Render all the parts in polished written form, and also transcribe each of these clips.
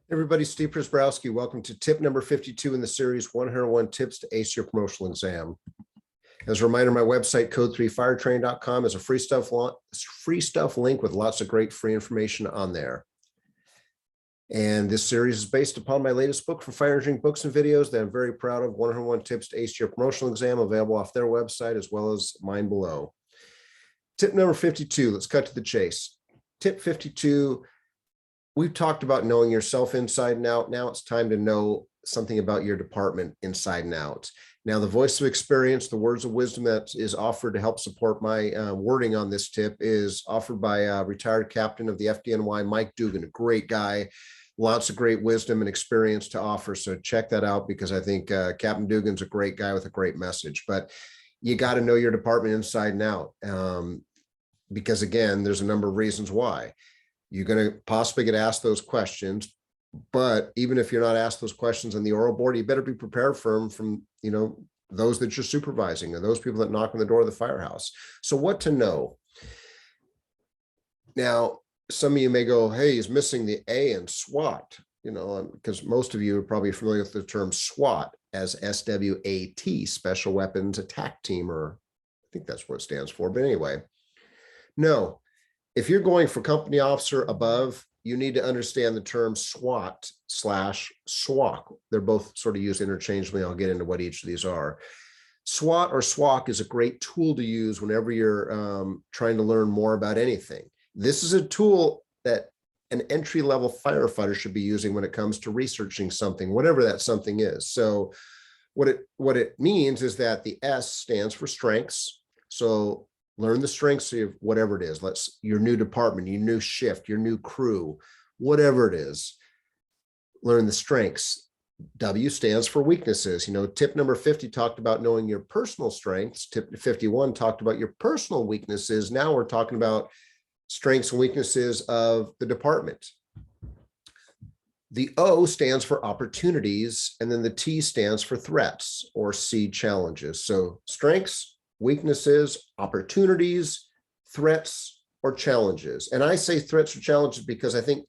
Everybody, Steve Prisbrowski. Welcome to tip number 52 in the series 101 Tips to Ace Your Promotional Exam. As a reminder, my website, code3firetrain.com, is a free stuff link with lots of great free information on there. And this series is based upon my latest book for fire engineering books and videos that I'm very proud of, 101 Tips to Ace Your Promotional Exam, available off their website as well as mine below. Tip number 52, let's cut to the chase. Tip 52, we've talked about knowing yourself inside and out. Now it's time to know something about your department inside and out. Now, the voice of experience, the words of wisdom that is offered to help support my wording on this tip is offered by a retired captain of the FDNY, Mike Dugan, a great guy, lots of great wisdom and experience to offer. So check that out, because I think Captain Dugan's a great guy with a great message. But you got to know your department inside and out, because again, there's a number of reasons why. You're going to possibly get asked those questions, but even if you're not asked those questions on the oral board, you better be prepared for them from, those that you're supervising or those people that knock on the door of the firehouse. So what to know? Now, some of you may go, hey, he's missing the A in SWAT, because most of you are probably familiar with the term SWAT as SWAT, Special Weapons Attack Team, or I think that's what it stands for. But anyway, no. If you're going for company officer above, you need to understand the term SWAT/SWAC. They're both sort of used interchangeably. I'll get into what each of these are. SWAT or SWAC is a great tool to use whenever you're trying to learn more about anything. This is a tool that an entry-level firefighter should be using when it comes to researching something, whatever that something is. So what it means is that the S stands for strengths. So learn the strengths of whatever it is. Your new department, your new shift, your new crew, whatever it is, learn the strengths. W stands for weaknesses. Tip number 50 talked about knowing your personal strengths. Tip 51 talked about your personal weaknesses. Now we're talking about strengths and weaknesses of the department. The O stands for opportunities, and then the T stands for threats, or C, challenges. So strengths, weaknesses, opportunities, threats, or challenges. And I say threats or challenges because I think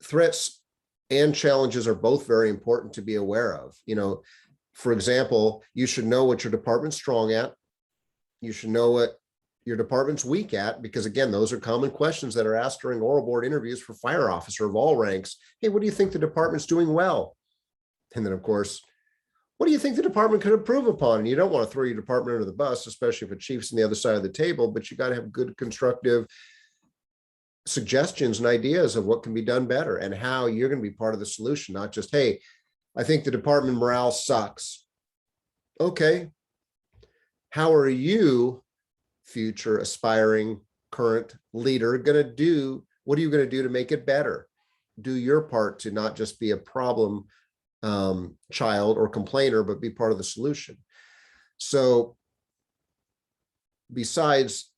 threats and challenges are both very important to be aware of. For example, you should know what your department's strong at. You should know what your department's weak at, because again, those are common questions that are asked during oral board interviews for fire officer of all ranks. Hey, what do you think the department's doing well? And then of course, what do you think the department could improve upon? And you don't want to throw your department under the bus, especially if a chief's on the other side of the table, but you got to have good constructive suggestions and ideas of what can be done better and how you're going to be part of the solution, not just, hey, I think the department morale sucks. Okay. How are you, future aspiring current leader, going to do? What are you going to do to make it better? Do your part to not just be a problem child or complainer, but be part of the solution. So besides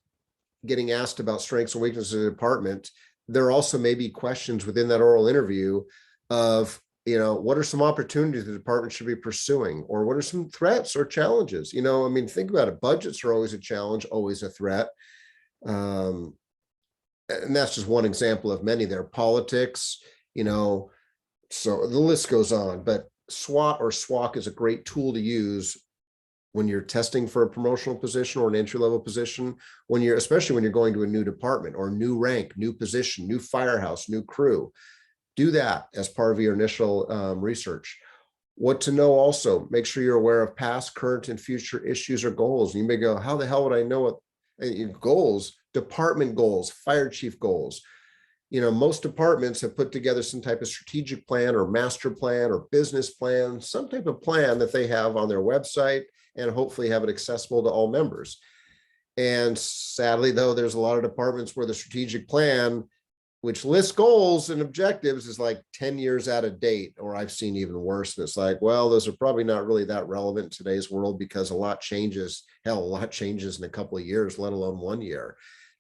getting asked about strengths and weaknesses of the department, there also may be questions within that oral interview of, what are some opportunities the department should be pursuing, or what are some threats or challenges? Think about it. Budgets are always a challenge, always a threat. And that's just one example of many there. Politics, so the list goes on, but SWAT or SWAC is a great tool to use when you're testing for a promotional position or an entry-level position, especially when you're going to a new department or new rank, new position, new firehouse, new crew. Do that as part of your initial research. What to know also, make sure you're aware of past, current, and future issues or goals. You may go, how the hell would I know what goals, department goals, fire chief goals? Most departments have put together some type of strategic plan or master plan or business plan, some type of plan that they have on their website, and hopefully have it accessible to all members. And sadly, though, there's a lot of departments where the strategic plan, which lists goals and objectives, is like 10 years out of date, or I've seen even worse. And it's like, well, those are probably not really that relevant in today's world, because a lot changes. Hell, a lot changes in a couple of years, let alone 1 year,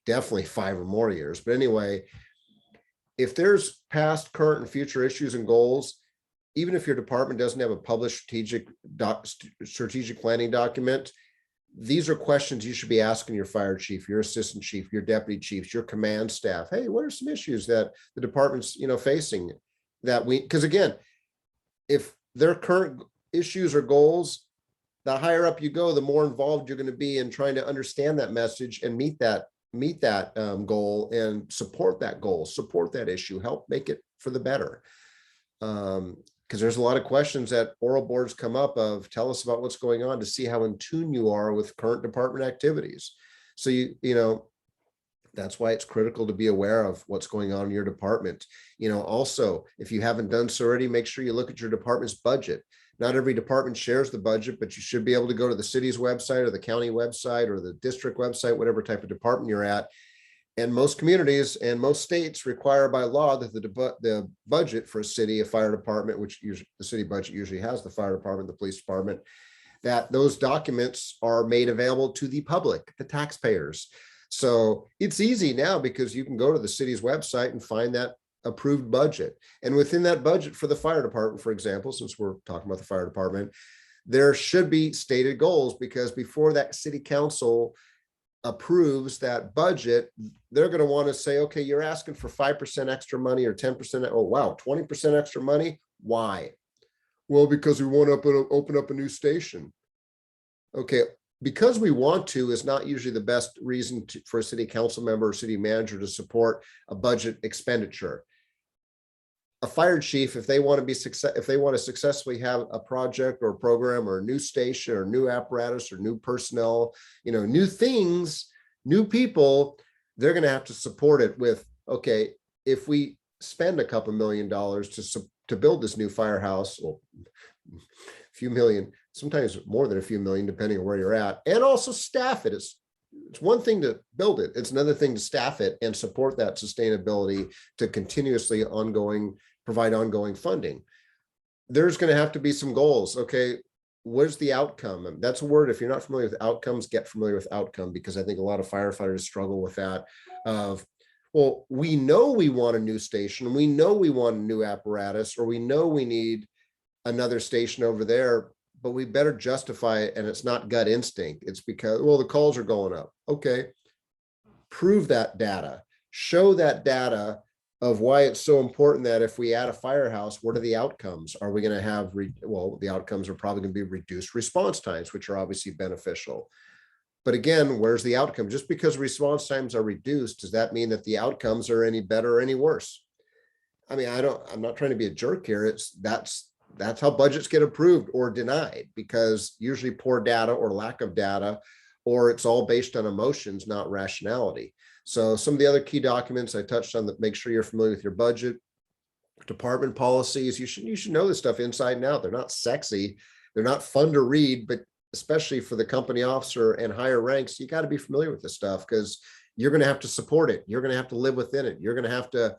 definitely 5 or more years. But anyway, if there's past, current, and future issues and goals, even if your department doesn't have a published strategic planning document, these are questions you should be asking your fire chief, your assistant chief, your deputy chiefs, your command staff. Hey, what are some issues that the department's facing? that because again, if their current issues or goals, the higher up you go, the more involved you're going to be in trying to understand that message and meet that goal and support that goal, support that issue, help make it for the better. Because there's a lot of questions that oral boards come up of, tell us about what's going on, to see how in tune you are with current department activities. So you know, that's why it's critical to be aware of what's going on in your department. You know, also, if you haven't done so already, make sure you look at your department's budget. Not every department shares the budget, but you should be able to go to the city's website or the county website or the district website, whatever type of department you're at. And most communities and most states require by law that the budget for a city, a fire department, which usually the city budget usually has the fire department, the police department, that those documents are made available to the public, the taxpayers. So it's easy now because you can go to the city's website and find that approved budget. And within that budget for the fire department, for example, since we're talking about the fire department, there should be stated goals, because before that city council approves that budget, they're going to want to say, okay, you're asking for 5% extra money or 10%. Oh, wow, 20% extra money. Why? Well, because we want to open up a new station. Okay, because we want to is not usually the best reason for a city council member or city manager to support a budget expenditure. A fire chief, if they want to successfully have a project or a program or a new station or new apparatus or new personnel, you know, new things, new people, they're going to have to support it with, okay, if we spend a couple $1 million to build this new firehouse, well, a few million, sometimes more than a few million, depending on where you're at, and also staff it. It's one thing to build it. It's another thing to staff it and support that sustainability to continuously provide ongoing funding. There's going to have to be some goals. Okay, where's the outcome? That's a word. If you're not familiar with outcomes, get familiar with outcome, because I think a lot of firefighters struggle with that of, well, we know we want a new station, we know we want a new apparatus, or we know we need another station over there, but we better justify it. And it's not gut instinct. It's because, well, the calls are going up. Okay, prove that data, show that data of why it's so important that if we add a firehouse, what are the outcomes? Are we going to have, well, the outcomes are probably going to be reduced response times, which are obviously beneficial. But again, where's the outcome? Just because response times are reduced, does that mean that the outcomes are any better or any worse? I mean, I'm not trying to be a jerk here. That's how budgets get approved or denied, because usually poor data or lack of data, or it's all based on emotions, not rationality. So some of the other key documents I touched on that make sure you're familiar with your budget, department policies. You should know this stuff inside and out. They're not sexy. They're not fun to read, but especially for the company officer and higher ranks, you got to be familiar with this stuff, because you're going to have to support it. You're going to have to live within it. You're going to have to,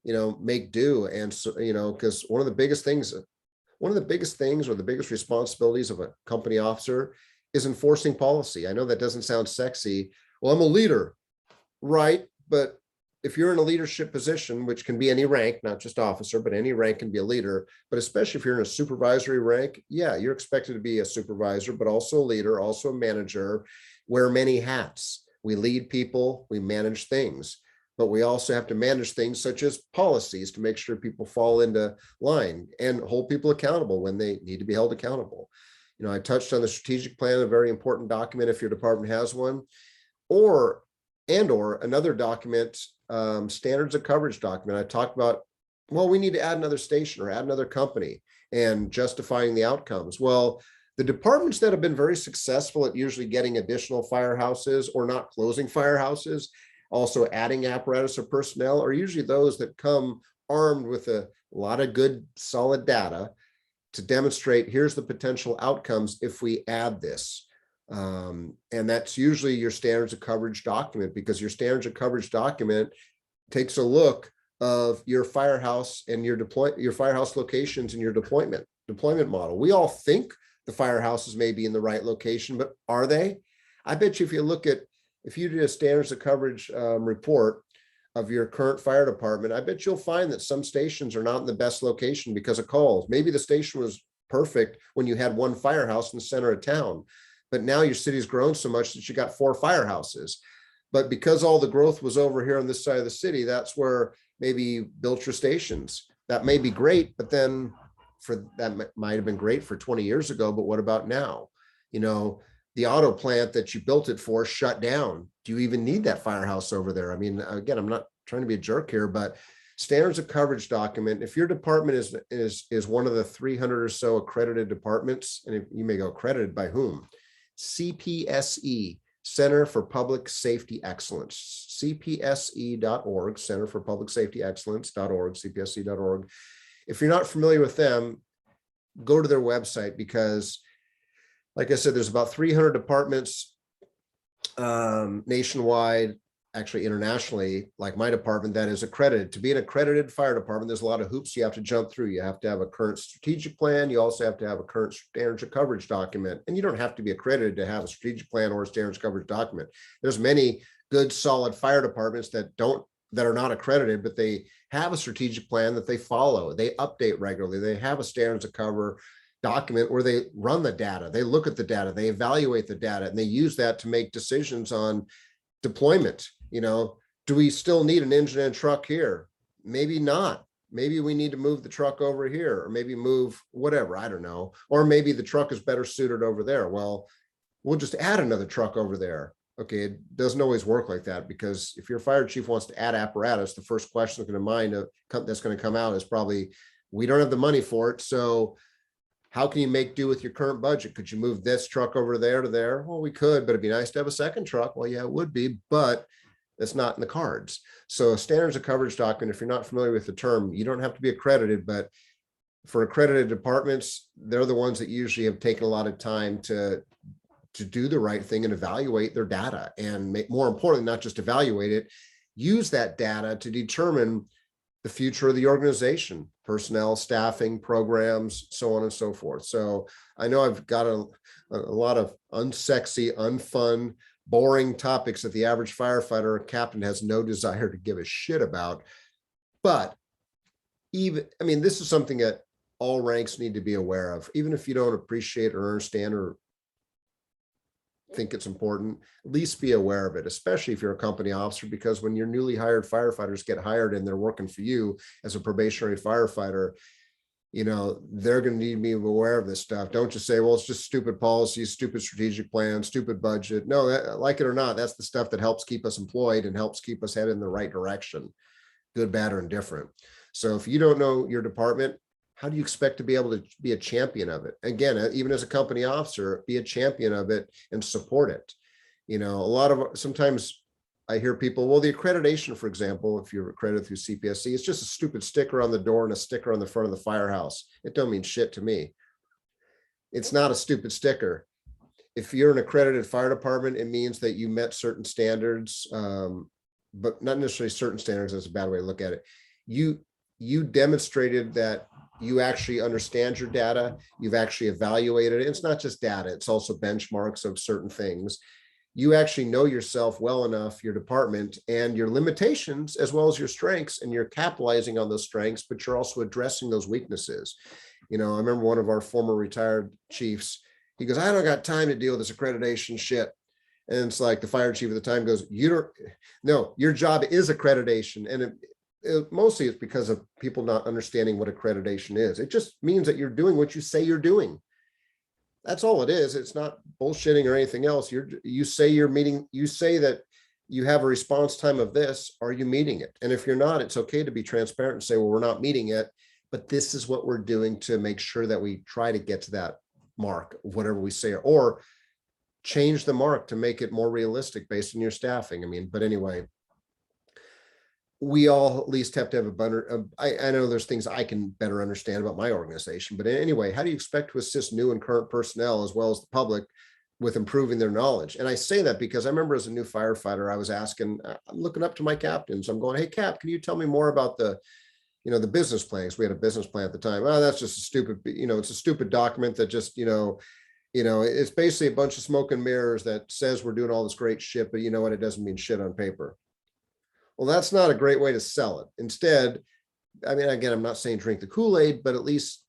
you know, make do. And so, you know, because one of the biggest things or the biggest responsibilities of a company officer is enforcing policy. I know that doesn't sound sexy. Well, I'm a leader. Right. But if you're in a leadership position, which can be any rank, not just officer, but any rank can be a leader, but especially if you're in a supervisory rank, yeah, you're expected to be a supervisor, but also a leader, also a manager, wear many hats. We lead people, we manage things, but we also have to manage things such as policies to make sure people fall into line and hold people accountable when they need to be held accountable. You know, I touched on the strategic plan, a very important document if your department has one, or another document, standards of coverage document. I talked about, well, we need to add another station or add another company and justifying the outcomes. Well, the departments that have been very successful at usually getting additional firehouses or not closing firehouses, also adding apparatus or personnel, are usually those that come armed with a lot of good, solid data to demonstrate here's the potential outcomes if we add this. And that's usually your standards of coverage document, because your standards of coverage document takes a look of your firehouse and your firehouse locations and your deployment model. We all think the firehouses may be in the right location, but are they? I bet you if you did a standards of coverage report of your current fire department, I bet you'll find that some stations are not in the best location because of calls. Maybe the station was perfect when you had one firehouse in the center of town, but now your city's grown so much that you got 4 firehouses. But because all the growth was over here on this side of the city, that's where maybe you built your stations. that may be great, but then might have been great for 20 years ago, but what about now? You know, the auto plant that you built it for shut down. Do you even need that firehouse over there? I mean, again, I'm not trying to be a jerk here, but standards of coverage document, if your department is one of the 300 or so accredited departments, and you may go accredited by whom? CPSE, Center for Public Safety Excellence, cpse.org, Center for Public Safety Excellence.org, cpse.org. If you're not familiar with them, go to their website, because like I said, there's about 300 departments nationwide, actually internationally, like my department, that is accredited. To be an accredited fire department, there's a lot of hoops you have to jump through. You have to have a current strategic plan. You also have to have a current standards of coverage document. And you don't have to be accredited to have a strategic plan or a standards of coverage document. There's many good, solid fire departments that are not accredited, but they have a strategic plan that they follow. They update regularly. They have a standards of cover document where they run the data. They look at the data, they evaluate the data, and they use that to make decisions on deployment. You know, do we still need an engine and truck here? Maybe not. Maybe we need to move the truck over here, or maybe move whatever, I don't know. Or maybe the truck is better suited over there. Well, we'll just add another truck over there. Okay, it doesn't always work like that, because if your fire chief wants to add apparatus, the first question that's going to come out is probably, we don't have the money for it. So how can you make do with your current budget? Could you move this truck over there to there? Well, we could, but it'd be nice to have a second truck. Well, yeah, it would be, but it's not in the cards. So a standards of coverage document, if you're not familiar with the term, you don't have to be accredited, but for accredited departments, they're the ones that usually have taken a lot of time to do the right thing and evaluate their data, and more importantly, not just evaluate it, use that data to determine the future of the organization, personnel, staffing, programs, so on and so forth. So I know I've got a lot of unsexy, unfun, boring topics that the average firefighter or captain has no desire to give a shit about. But this is something that all ranks need to be aware of. Even if you don't appreciate or understand or think it's important, at least be aware of it, especially if you're a company officer, because when your newly hired firefighters get hired and they're working for you as a probationary firefighter, you know, they're going to need to be aware of this stuff. Don't just say, well, it's just stupid policies, stupid strategic plans, stupid budget. No, like it or not, that's the stuff that helps keep us employed and helps keep us headed in the right direction, good, bad, or indifferent. So if you don't know your department, how do you expect to be able to be a champion of it? Again, even as a company officer, be a champion of it and support it. You know, sometimes I hear people, well, the accreditation, for example, if you're accredited through CPSC, it's just a stupid sticker on the door and a sticker on the front of the firehouse. It don't mean shit to me. It's not a stupid sticker. If you're an accredited fire department, it means that you met certain standards, but not necessarily certain standards. That's a bad way to look at it. You demonstrated that you actually understand your data. You've actually evaluated it. It's not just data. It's also benchmarks of certain things. You actually know yourself well enough, your department, and your limitations, as well as your strengths, and you're capitalizing on those strengths, but you're also addressing those weaknesses. You know, I remember one of our former retired chiefs, he goes, I don't got time to deal with this accreditation shit. And it's like the fire chief at the time goes, no, your job is accreditation. And mostly it's because of people not understanding what accreditation is. It just means that you're doing what you say you're doing. That's all it is. It's not bullshitting or anything else. You say you're meeting, you say that you have a response time of this. Are you meeting it? And if you're not, it's okay to be transparent and say, well, we're not meeting it, but this is what we're doing to make sure that we try to get to that mark, whatever we say, or change the mark to make it more realistic based on your staffing. But anyway, we all at least have to have a better, I know there's things I can better understand about my organization, but anyway, how do you expect to assist new and current personnel as well as the public with improving their knowledge? And I say that because I remember as a new firefighter, I was asking, I'm looking up to my captains. I'm going, hey, Cap, can you tell me more about the business plans? We had a business plan at the time. Oh, that's just a stupid, it's a stupid document that just, it's basically a bunch of smoke and mirrors that says we're doing all this great shit, but you know what? It doesn't mean shit on paper. Well, that's not a great way to sell it. Instead, again, I'm not saying drink the Kool-Aid, but at least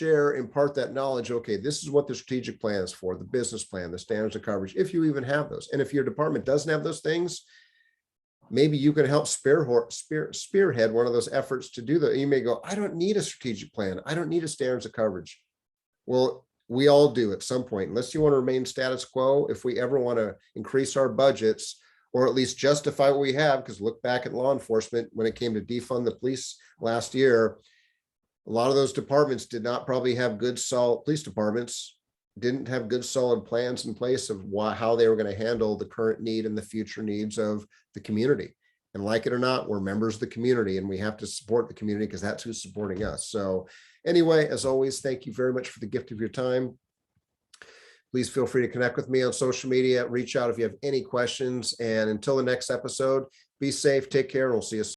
impart that knowledge. Okay, this is what the strategic plan is for, the business plan, the standards of coverage, if you even have those. And if your department doesn't have those things, maybe you can help spearhead one of those efforts to do that. You may go, I don't need a strategic plan. I don't need a standards of coverage. Well, we all do at some point, unless you want to remain status quo. If we ever want to increase our budgets, or at least justify what we have, because look back at law enforcement, when it came to defund the police last year, a lot of those departments did not probably have good, solid police departments didn't have good, solid plans in place of how they were going to handle the current need and the future needs of the community. And like it or not, we're members of the community, and we have to support the community because that's who's supporting us. So anyway, as always, thank you very much for the gift of your time. Please feel free to connect with me on social media. Reach out if you have any questions. And until the next episode, be safe, take care, and we'll see you soon.